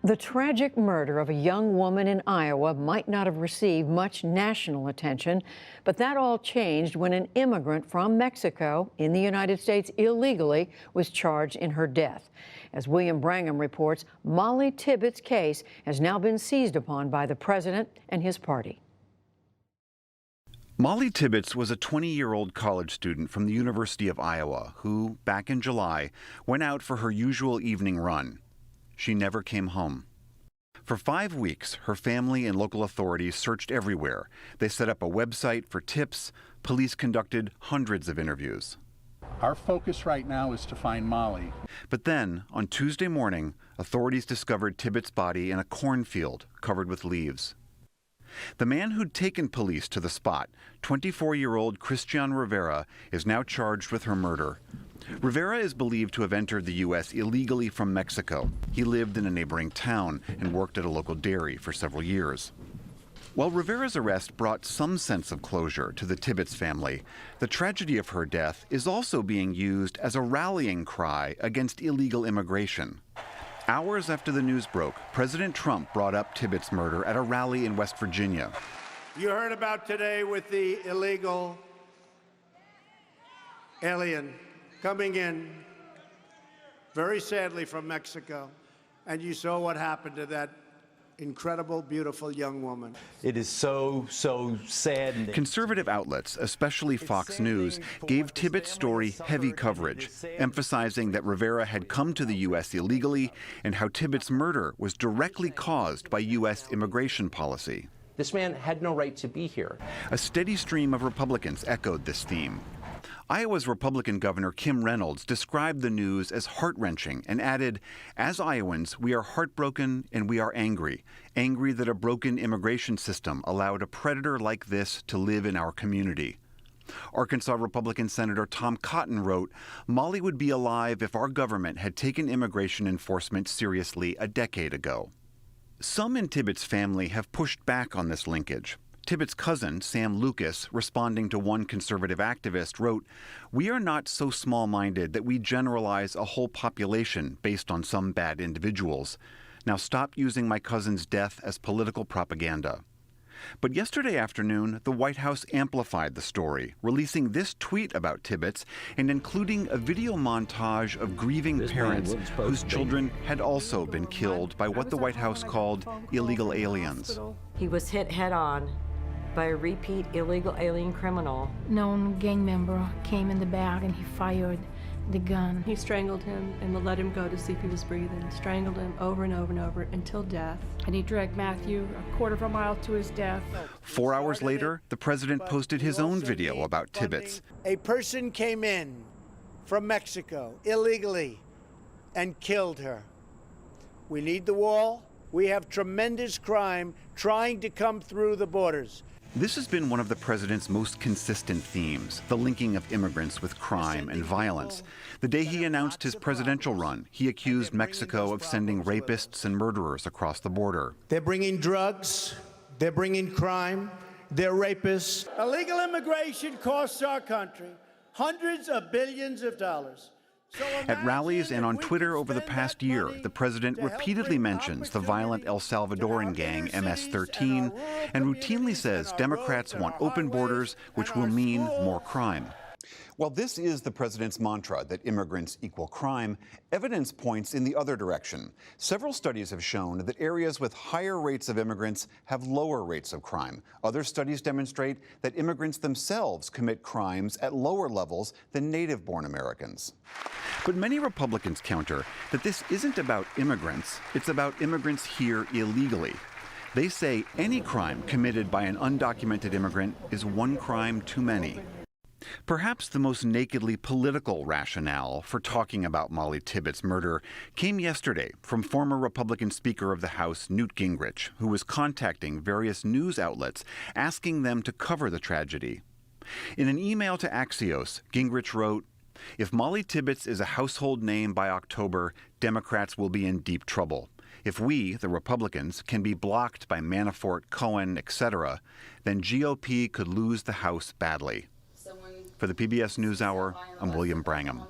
The tragic murder of a young woman in Iowa might not have received much national attention, but that all changed when an immigrant from Mexico in the United States illegally was charged in her death. As William Brangham reports, Molly Tibbetts' case has now been seized upon by the president and his party. Molly Tibbetts was a 20-year-old college student from the University of Iowa who, back in July, went out for her usual evening run. She never came home. For 5 weeks, her family and local authorities searched everywhere. They set up a website for tips. Police conducted hundreds of interviews. Our focus right now is to find Molly. But then, on Tuesday morning, authorities discovered Tibbetts' body in a cornfield covered with leaves. The man who'd taken police to the spot, 24-year-old Christian Rivera, is now charged with her murder. Rivera is believed to have entered the U.S. illegally from Mexico. He lived in a neighboring town and worked at a local dairy for several years. While Rivera's arrest brought some sense of closure to the Tibbetts family, the tragedy of her death is also being used as a rallying cry against illegal immigration. Hours after the news broke, President Trump brought up Tibbetts' murder at a rally in West Virginia. You heard about today with the illegal alien coming in, very sadly, from Mexico, and you saw what happened to that incredible, beautiful young woman. It is so sad. Conservative outlets, especially Fox News, gave Tibbetts' story heavy coverage, emphasizing that Rivera had come to the U.S. illegally and how Tibbetts' murder was directly caused by U.S. immigration policy. This man had no right to be here. A steady stream of Republicans echoed this theme. Iowa's Republican Governor Kim Reynolds described the news as heart-wrenching and added, "As Iowans, we are heartbroken and we are angry that a broken immigration system allowed a predator like this to live in our community." Arkansas Republican Senator Tom Cotton wrote, "Molly would be alive if our government had taken immigration enforcement seriously a decade ago." Some in Tibbetts' family have pushed back on this linkage. Tibbetts' cousin, Sam Lucas, responding to one conservative activist, wrote, "We are not so small-minded that we generalize a whole population based on some bad individuals. Now stop using my cousin's death as political propaganda." But yesterday afternoon, the White House amplified the story, releasing this tweet about Tibbetts and including a video montage of grieving parents whose children had also been killed by what the White House called illegal aliens. He was hit head-on by a repeat illegal alien criminal. Known gang member came in the back and he fired the gun. He strangled him and let him go to see if he was breathing. Strangled him over and over and over until death. And he dragged Matthew a quarter of a mile to his death. 4 hours later, the president posted his own video about Tibbetts. A person came in from Mexico illegally and killed her. We need the wall. We have tremendous crime trying to come through the borders. This has been one of the president's most consistent themes, the linking of immigrants with crime and violence. The day he announced his presidential run, he accused Mexico of sending rapists and murderers across the border. They're bringing drugs, they're bringing crime, they're rapists. Illegal immigration costs our country hundreds of billions of dollars. At rallies and on Twitter over the past year, the president repeatedly mentions the violent El Salvadoran gang MS-13 and routinely says Democrats want open borders, which will mean more crime. While this is the president's mantra that immigrants equal crime, evidence points in the other direction. Several studies have shown that areas with higher rates of immigrants have lower rates of crime. Other studies demonstrate that immigrants themselves commit crimes at lower levels than native-born Americans. But many Republicans counter that this isn't about immigrants, it's about immigrants here illegally. They say any crime committed by an undocumented immigrant is one crime too many. Perhaps the most nakedly political rationale for talking about Molly Tibbetts' murder came yesterday from former Republican Speaker of the House Newt Gingrich, who was contacting various news outlets asking them to cover the tragedy. In an email to Axios, Gingrich wrote, "If Molly Tibbetts is a household name by October, Democrats will be in deep trouble. If we, the Republicans, can be blocked by Manafort, Cohen, etc., then GOP could lose the House badly." For the PBS NewsHour, I'm William Brangham.